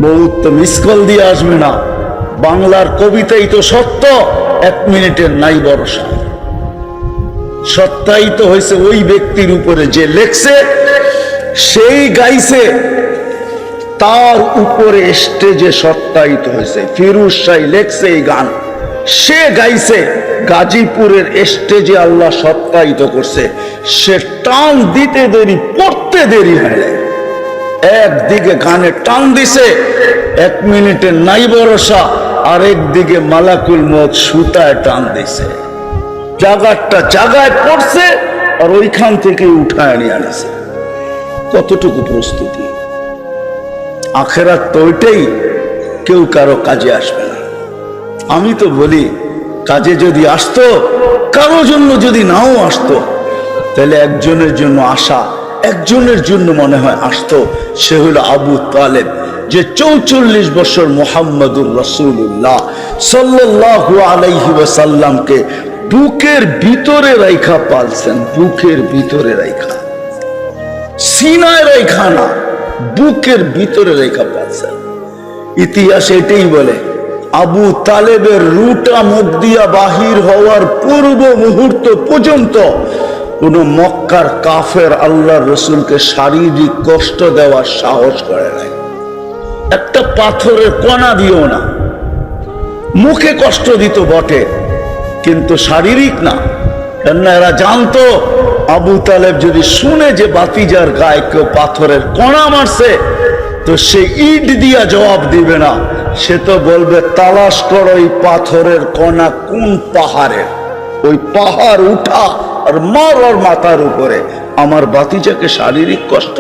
বহুত তো miss call দিয়ে আসবে না। বাংলার কবিতাই তো সত্য, 1 মিনিটের নাই ভরসা। সত্যায়িত হয়েছে ওই ব্যক্তির উপরে যে লেখছে, সেই গাইছে, তার উপরে স্টেজে সত্যায়িত হয়েছে। ফিরোজ শাহ লেখছে এই গান, সে গাইছে, গাজীপুরের স্টেজে আল্লাহ সত্যায়িত করছে। সে টান দিতে দেরি, পড়তে দেরি হয় না। একদিকে গানে টান দিছে, 1 মিনিটের নাই ভরসা, আর একদিকে মালাকুল মউত সুতায় টান দিছে। জায়গাটা জায়গায় পড়ছে, আর ওইখান থেকে উঠায় নিয়ে আনছে। কতটুকু প্রস্তুতি! আখেরাত তো ওইটাই, কেউ কারো কাজে আসবে না। আমি তো বলি, কাজে যদি আসতো, কারো জন্য যদি নাও আসতো, তাহলে একজনের জন্য আসা, একজনের জন্য মনে হয় আসতো। সে হলো আবু তালেব, যে 44 বছর মুহাম্মদুর রাসূলুল্লাহ সাল্লাল্লাহু আলাইহি ওয়াসাল্লামকে বুকের ভিতরে রাইখা পালছেন। বুকের ভিতরে রাইখা, সিনায় রাইখা না, বুকের ভিতরে রেখা পাচ্ছেন। ইতিহাস এটাই বলে, আবু তালেবের রুটা মুখ দিয়া বাহির হওয়ার পূর্ব মুহূর্ত পর্যন্ত কোন মক্কার কাফের আল্লাহর রসুলকে শারীরিক কষ্ট দেওয়ার সাহস করে নাই। একটা পাথরের কণা দিও না। মুখে কষ্ট দিত বটে, কিন্তু শারীরিক না। কেননা এরা জানতো, আবু তালেব যদি শুনে যে বাতিজার গায়ে কেউ পাথরের কণা মারছে, তো সে ইট দিয়া জবাব দিবে না। সে তো বলবে, তালাশ করো এই পাথরের কণা কোন পাহাড়ের, ওই পাহাড় উঠা আর মার ওর মাথার উপরে। আমার বাতিজাকে শারীরিক কষ্ট।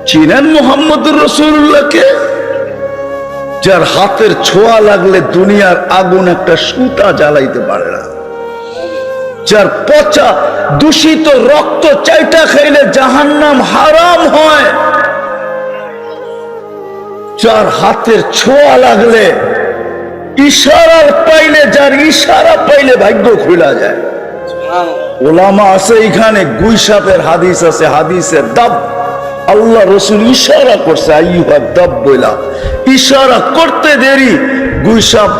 চিনেন মুহাম্মদুর রাসূলুল্লাহকে? যার হাতের ছোঁয়া লাগলে দুনিয়ার আগুন একটা সুতা জ্বালাইতে পারে না, যার পচা দূষিত রক্ত চাইটা খাইলে জাহান্নাম হারাম হয়, যার হাতের ছোঁয়া লাগলে, ইশারার পাইলে, যার ইশারা পাইলে ভাগ্য খুলে যায়। ওলামা আছে এখানে, গুইসাপের হাদিস আছে, হাদিসের দাব, আল্লাহ রসুল ইশারা করছে, আইয়ুহা দাব বইলা, ইশারা করতে দেরি, গুইসাপ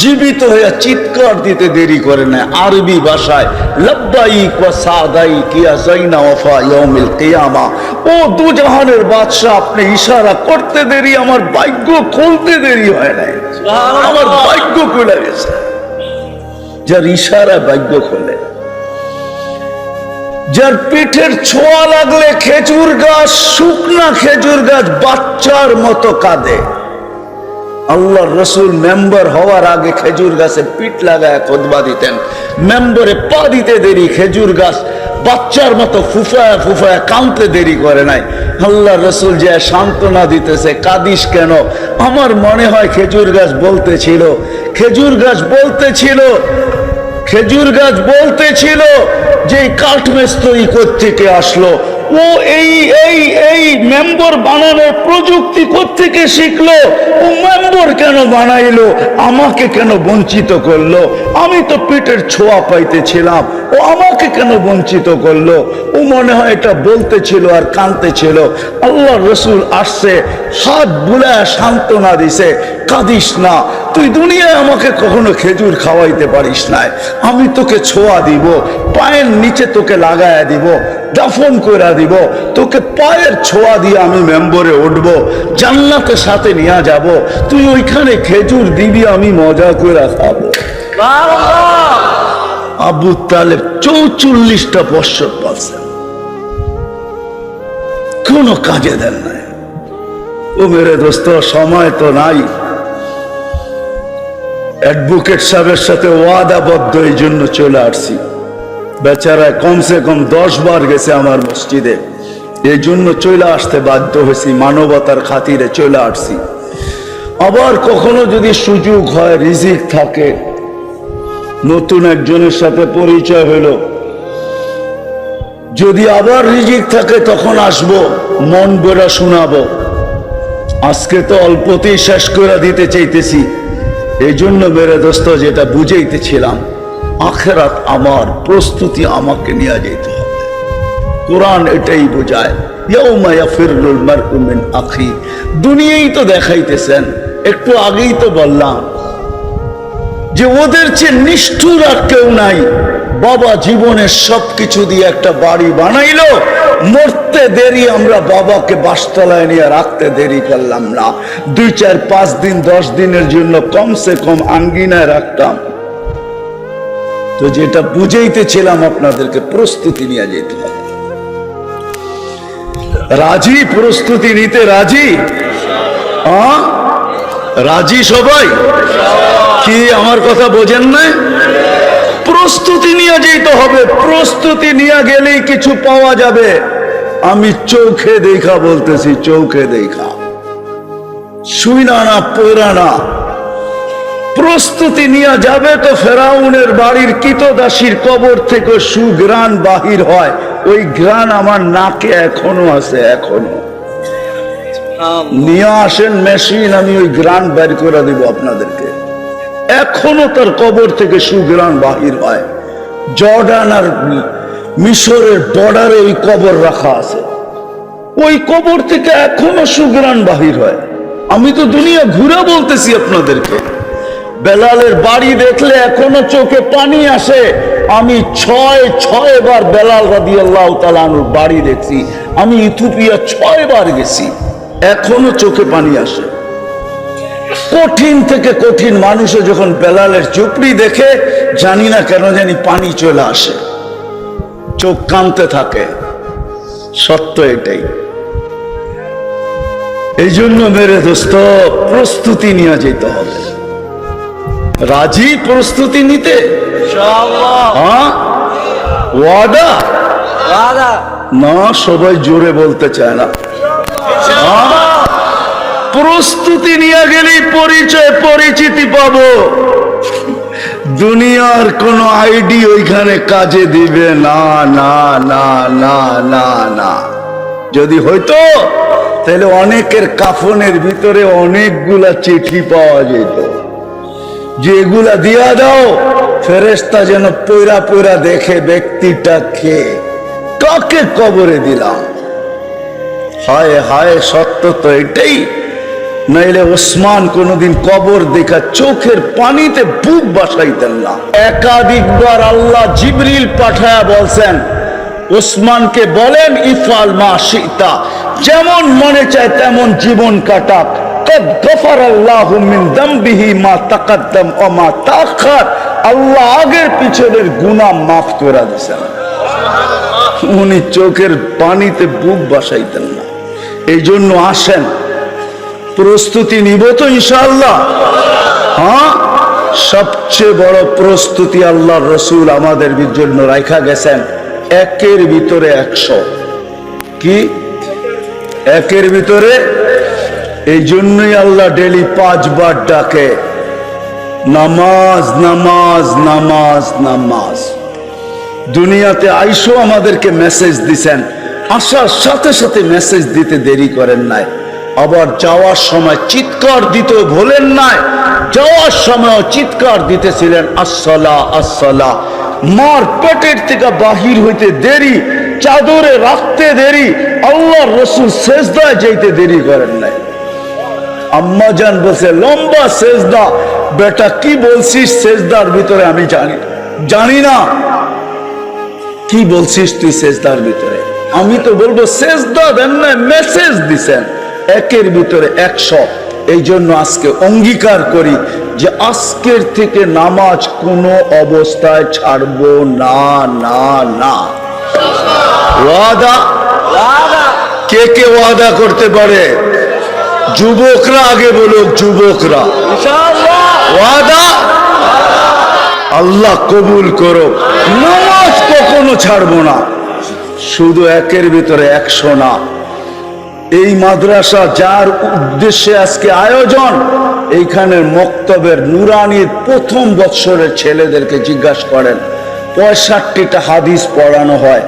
জীবিত হয়ে চিৎকার দিতে দেরি করে না। আরবি ভাষায় লব্বাইক ওয়া সাদাইক ইয়া যাইনা ওয়াফা ইয়াউমিল কিয়ামা। ও দুজাহানের বাদশা, আপনি ইশারা করতে দেরি, আমার ভাগ্য খুলতে দেরি হয় নাই, আমার ভাগ্য খুলে গেছে। যার ইশারা ভাগ্য খোলে, যার পিঠের ছোঁয়া লাগলে খেজুর গাছ, শুকনা খেজুর গাছ বাচ্চার মতো কাঁদে। আল্লাহর রসুল মেম্বার হওয়ার আগে খেজুর গাছে পিঠ লাগায় খুতবা দিতেন। মেম্বরে পা দিতে দেরি, খেজুর গাছ বাচ্চার মতো ফুফায়া ফুফায়া কাঁদতে দেরি করে নাই। আল্লাহর রসুল যে সান্ত্বনা দিতেছে, কাঁদিস কেন? আমার মনে হয় খেজুর গাছ বলতেছিল, খেজুর গাছ বলতেছিল, খেজুর গাছ বলতেছিল যে কাঠমিস্ত্রি কোত্থেকে আসলো, ও এই মেম্বার বানানোর প্রযুক্তি কোত্থেকে শিখলো, ও মেম্বার কেন বানাইলো, আমাকে কেন বঞ্চিত করলো? আমি তো পেটের ছোঁয়া পাইতেছিলাম, ও আমাকে কেন বঞ্চিত করলো? ও মনে হয় এটা বলতেছিল আর কাঁদতেছিল। আল্লাহ রসুল আসছে, হাত বুলায় সান্ত্বনা দিছে, কাঁদিস না, তুই দুনিয়ায় আমাকে কখনো খেজুর খাওয়াইতে পারিস নাই, আমি তোকে ছোঁয়া দিব, পায়ের নিচে তোকে লাগায়া দিব, দাফন করে দিব, তোকে পায়ের ছোঁয়া দিয়ে আমি মেম্বরে উঠব, জান্নাতের সাথে নিয়ে যাব, তুই ওইখানে খেজুর দিবি, আমি মজা করে খাবো। আবু তালেব 44টা বছর পাচ্ছেন, কোনো কাজে দেন নাই। ও মেরে দোস্ত, সময় তো নাই। অ্যাডভোকেট সাহেবের সাথে ওয়াদাবদ্ধ, এই জন্য চলে আসছি। বেচারা কমসে কম 10 বার গেছে আমার মসজিদে, এই জন্য চলে আসতে বাধ্য হয়েছি, মানবতার খাতিরে চলে আসছি। আবার কখনো যদি সুযোগ হয়, রিজিক থাকে, নতুন একজনের সাথে পরিচয় হলো, যদি আবার রিজিক থাকে তখন আসবো, মন বেড়া শোনাবো। আজকে তো অল্পতেই শেষ করে দিতে চাইতেছি। এই জন্য মেরে দোস্ত, যেটা বুঝাইতেছিলাম, আখেরাত আমার, প্রস্তুতি আমাকে নিয়ে যেতে হবে। কোরআন এটাই বোঝায়, ইয়াউমা ইয়াফিরুল মারউ মিন আখি। দুনিয়াই তো দেখাইতেছেন, একটু আগেই তো বললাম যে ওদের চেয়ে নিষ্ঠুর আর কেউ নাই। বাবা জীবনের সবকিছু দিয়ে একটা বাড়ি বানাইলো, মরতে দেরি আমরা বাবাকে বাসতলায় নিয়ে রাখতে দেরি করলাম না। 2, 4, 5 দিন 10 দিনের জন্য কমসে কম আঙ্গিনায় রাখতাম। তো যেটা বুঝাইতেছিলাম আপনাদেরকে, প্রস্তুতি নিয়ে যেতে হবে। রাজি? প্রস্তুতি নিতে রাজি? রাজি সবাই? কি আমার কথা বোঝেন না? প্রস্তুতি নিয়ে যেতে হবে। প্রস্তুতি নিয়ে গেলেই কিছু পাওয়া যাবে। আমি চোখে দেখা বলতেছি, চোখে দেখা, শুইনা না পড়া না। প্রস্তুতি নিয়ে যাবে তো ফেরাউনের বাড়ির কীতদাসীর কবর থেকে সুঘ্রাণ বাহির হয়। ওই ঘ্রাণ আমার নাকে এখনো আছে, এখনো। নিয়ে আসেন মেশিন, আমি ওই ঘ্রাণ বের করে দিব আপনাদেরকে। এখনো তার কবর থেকে সুঘ্রাণ বাহির হয়। জর্ডান আর মিশরের বর্ডারে ওই কবর রাখা আছে, ওই কবর থেকে এখনো সুঘ্রাণ বাহির হয়। আমি তো দুনিয়া ঘুরে বলতেছি আপনাদেরকে। বেলালের বাড়ি দেখলে এখনো চোখে পানি আসে। আমি 6 বার বেলাল রাদিয়াল্লাহু তাআলা আনহুর বাড়ি দেখছি। আমি ইথিওপিয়া 6 বার গেছি, এখনো চোখে পানি আসে। কঠিন থেকে কঠিন মানুষে যখন বেলালের চুপড়ি দেখে, জানি না কেন জানি পানি চলে আসে, চোখ কাঁদতে থাকে। সত্য এটাই। এই জন্য মেরে দোস্ত, প্রস্তুতি নিয়ে যেতে হবে। রাজি প্রস্তুতি নিতে? ওয়াদা না? সবাই জোরে বলতে চায় না। প্রস্তুতি নিয়ে গেলেই পরিচয় পরিচিতি পাবো। দুনিয়ার কোন আইডি ওইখানে কাজে দিবে না, না না না না না। যদি হইতো তাহলে অনেকের কাফনের ভিতরে অনেকগুলা চিঠি পাওয়া যেত, যেগুলা দিয়া দাও ফেরেশতা যেন পয়রা পয়রা দেখে ব্যক্তিটা কে, কাকে কবরে দিলাম। হায় হায়, সত্য তো এটাই। নাইলে ওসমান কোনদিন কবর দেখা চোখের পানিতে বুক বাসাইতেন না। একাধিকবার আল্লাহ জিবরিল পাঠায়া বলছেন ওসমানকে, বলেন ইফআল মা শিতা, যেমন মনে চায় তেমন জীবন কাটাক। কদ গফারাল্লাহু মিন যামবিহি মা তাকাদ্দাম ওয়া মা তাআখার। আল্লাহ আগের পিছনের গুনাহ মাফ করে দিয়েছেন। উনি চোখের পানিতে বুক বাসাইতেন না। এই জন্য আসেন, প্রস্তুতি নিব তো ইনশাআল্লাহ। হ্যাঁ, সবচেয়ে বড় প্রস্তুতি আল্লাহর রাসূল আমাদের জন্য রাখা গেছেন 1-এর ভিতরে 100। কি 1-এর ভিতরে? এই জন্যই আল্লাহ ডেলি 5 বার ডাকে, নামাজ নামাজ নামাজ নামাজ। দুনিয়াতে আইসো আমাদেরকে মেসেজ দিছেন, আসার সাথে সাথে মেসেজ দিতে দেরি করেন নাই। আবার যাওয়ার সময় চিৎকার দিতে ভোলেন নাই। যাওয়ার সময় চিৎকার দিতেছিলেন আসসালা আসসালা। মার পেটের থেকে বাহির হইতে দেরি, চাদরে রাখতে দেরি, আল্লাহর রাসূল সেজদায় যাইতে দেরি করেন নাই। আম্মা জান বলছে লম্বা সেজদা। বেটা কি বলছিস সেজদার ভিতরে? আমি জানি না কি বলছিস তুই সেজদার ভিতরে। আমি তো বলবো সেজদা দেন না, মেসেজ দিছেন 1-এর ভিতরে 100। এই জন্য আজকে অঙ্গীকার করি যে আজকের থেকে নামাজ কোনো অবস্থায় ছাড়বো না, না না। ওয়াদা? কে কে ওয়াদা করতে পারে? যুবকরা আগে বলুক, যুবকরা। ওয়াদা? আল্লাহ কবুল করো। নামাজ কখনো ছাড়বো না। শুধু 1-এর ভিতরে 100 না। এই মাদ্রাসা যার উদ্দেশ্যে আজকে আয়োজন, এইখানে মক্তবের নুরানির প্রথম বৎসরের ছেলেদেরকে জিজ্ঞাসা করেন, 65টা হাদিস পড়ানো হয়।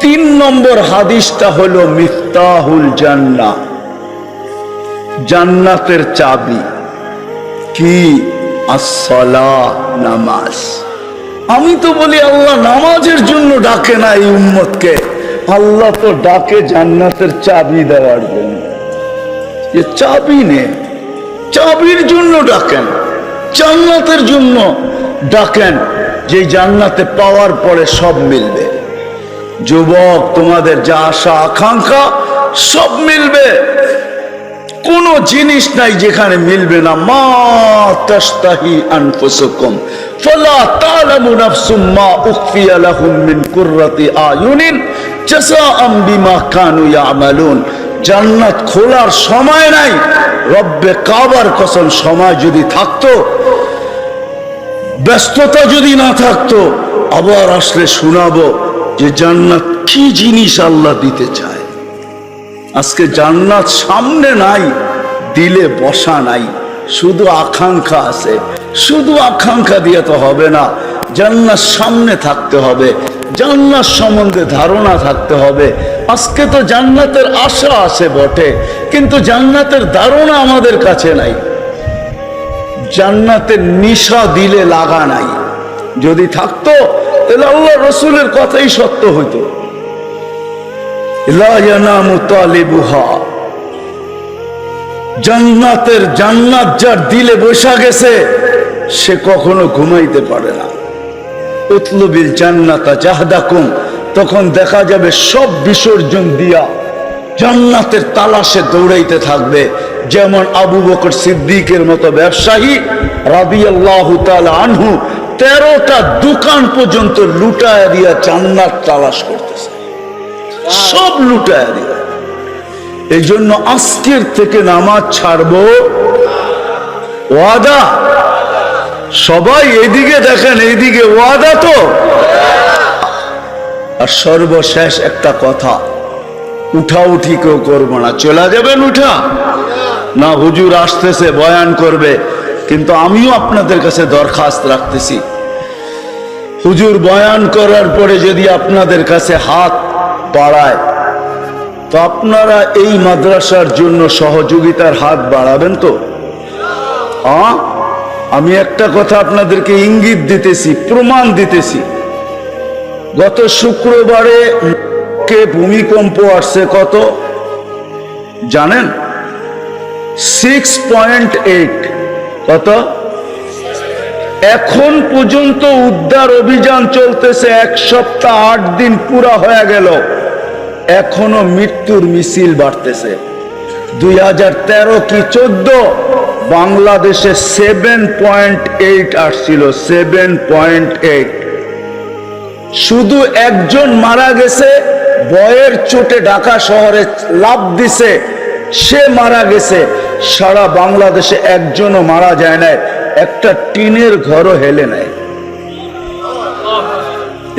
3 নম্বর হাদিসটা হলো মিফতাহুল জান্নাহ, জান্নাতের চাবি। কি? আসসালাহ, নামাজ। আমি তো বলি আল্লাহ নামাজের জন্য ডাকে না এই উম্মতকে, আল্লাহ তো ডাকে জান্নাতের চাবি দেওয়ার জন্য, যে চাবি নে, চাবির জন্য ডাকেন, জান্নাতের জন্য ডাকেন, যে জান্নাতে পাওয়ার পরে সব মিলবে। যুবক, তোমাদের যা আশা আকাঙ্ক্ষা সব মিলবে, কোন জিনিস নাই যেখানে মিলবে না। মা তাশতাহি আনফুসুকুম ফালা তা'লামু নাফসুম মা উখফিয়া লাহুম মিন কুররাতি আয়ুনিন জাযাআম বিমা কানু ইয়ামালুন। জান্নাত খোলার সময় নাই। রব্বে কাবার কসম, সময় যদি থাকতো, ব্যস্ততা যদি না থাকতো, আবার আসলে শোনাবো যে জান্নাত কি জিনিস আল্লাহ দিতে চায়। আজকে জান্নাত সামনে নাই, দিলে বসা নাই, শুধু আকাঙ্ক্ষা আছে। শুধু আকাঙ্ক্ষা দিয়ে তো হবে না, জান্নাত সামনে থাকতে হবে, জান্নাত সম্বন্ধে ধারণা থাকতে হবে। আজকে তো জান্নাতের আশা আছে বটে, কিন্তু জান্নাতের ধারণা আমাদের কাছে নাই। জান্নাতের নিশা দিলে লাগা নাই। যদি থাকতো তাহলে আল্লাহ রসুলের কথাই সত্য হইতো। লা ইয়ানামু তালিবুহা, জান্নাতের জান্নাত যার দিলে বসা গেছে সে কখনো ঘুমাইতে পারে না। উতলুবিল জান্নাতা জাহদাকুম, তখন দেখা যাবে সব বিসর্জন দিয়া জান্নাতের তালাশে দৌড়াইতে থাকবে। যেমন আবু বকর সিদ্দিকের মতো ব্যবসায়ী রাদিয়াল্লাহু তাআলা আনহু 13টা দোকান পর্যন্ত লুটায়া দিয়া জান্নাত তালাশ করতেছে, সব লুটায়া দিয়া। এই জন্য আজকের থেকে নামাজ ছাড়বো, ওয়াদা। সবাই এদিকে দেখেন, এইদিকে ওয়াদা তো। আর সর্বশেষ একটা কথা, উঠাউঠি কেউ করবো না। চলে যাবেন উঠা না, হুজুর আসতেছে বয়ান করবে, কিন্তু আমিও আপনাদের কাছে দরখাস্ত রাখতেছি, হুজুর বয়ান করার পরে যদি আপনাদের কাছে হাত বাড়ায় তো আপনারা এই মাদ্রাসার জন্য সহযোগিতার হাত বাড়াবেন তো? আমি একটা কথা আপনাদেরকে ইঙ্গিত দিতেছি, প্রমাণ দিতেছি। গত শুক্রবারে কে ভূমিকম্প আসছে কত জানেন? 6.8। কত? এখন পর্যন্ত উদ্ধার অভিযান চলতেছে, 1 সপ্তাহ 8 দিন পুরা হয়ে গেল, এখনো মৃত্যুর মিছিল বাড়তেছে। 2013 কি 14 বাংলাদেশে 7.8 আসছিল, 7.8। শুধু একজন মারা গেছে, বয়ের চোটে ঢাকা শহরে লাফ দিছে, সে মারা গেছে। সারা বাংলাদেশে একজনও মারা যায় না, একটা টিনের ঘরও হেলে নাই।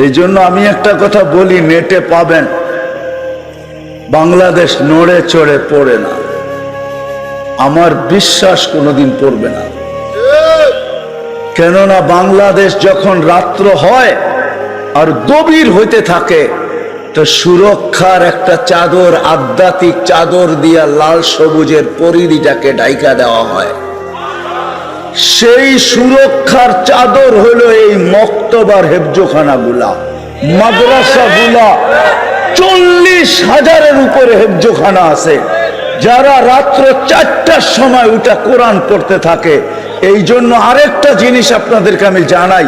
এই জন্য আমি একটা কথা বলি, নেটে পাবেন, বাংলাদেশ নড়ে চড়ে পড়ে না। আমার বিশ্বাস কোনোদিন পড়বে না, কেননা বাংলাদেশ যখন রাত্র হয় আর গভীর হইতে থাকে, তো সুরক্ষার একটা চাদর, আধ্যাত্মিক চাদর দিয়া লাল সবুজের পরিধিটাকে ঢাইকা দেওয়া হয়। সেই সুরক্ষার চাদর হলো এই মক্তবার হেফজোখানা গুলা, মাদ্রাসা গুলা। 40,000-এর উপরে হেফজোখানা আছে, যারা রাত্র 4টার সময় ওটা কোরআন পড়তে থাকে। এই জন্য আরেকটা জিনিস আপনাদেরকে আমি জানাই,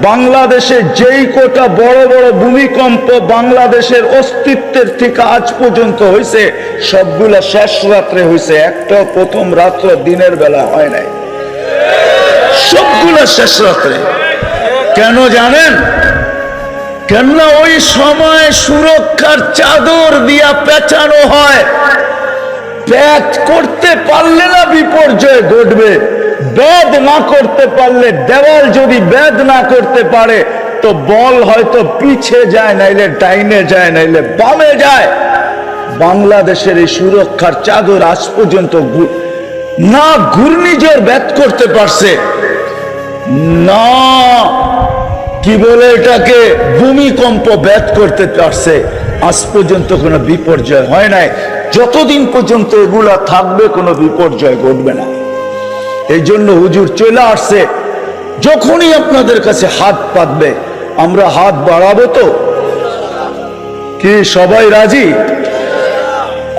বাংলাদেশে যেই কোটা বড় বড় ভূমিকম্প বাংলাদেশের অস্তিত্বের থেকে আজ পর্যন্ত হয়েছে, সবগুলা শেষ রাত্রে হয়েছে, একটাও প্রথম রাত্র দিনের বেলা হয় নাই, সবগুলা শেষ রাত্রে। কেন জানেন? কেননা ওই সময় সুরক্ষার চাদর দিয়া পেঁচানো হয়। ব্যাদ করতে পারলে না বিপর্যয় ঘটবে, ব্যাদ না করতে পারলে, দেওয়াল যদি ব্যাদ না করতে পারে তো বল হয়তো পিছে যায়, নাইলে ডাইনে যায়, নাইলে বামে যায়। বাংলাদেশের এই সুরক্ষার চাদর আজ পর্যন্ত না ঘূর্ণিঝড় ব্যাদ করতে পারছে, না কি বলে এটাকে ভূমিকম্প ব্যাদ করতে পারছে। আজ পর্যন্ত কোনো বিপর্যয় হয় নাই। যতদিন পর্যন্ত এগুলা থাকবে কোনো বিপর্যয় ঘটবে না। এই জন্য হুজুর চলে আসছে, যখনই আপনাদের কাছে হাত পাতবে আমরা হাত বাড়াবো তো, কি সবাই রাজি?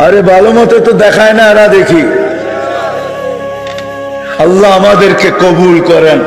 আরে ভালো মতো তো দেখায় না, এরা দেখি। আল্লাহ আমাদেরকে কবুল করেন।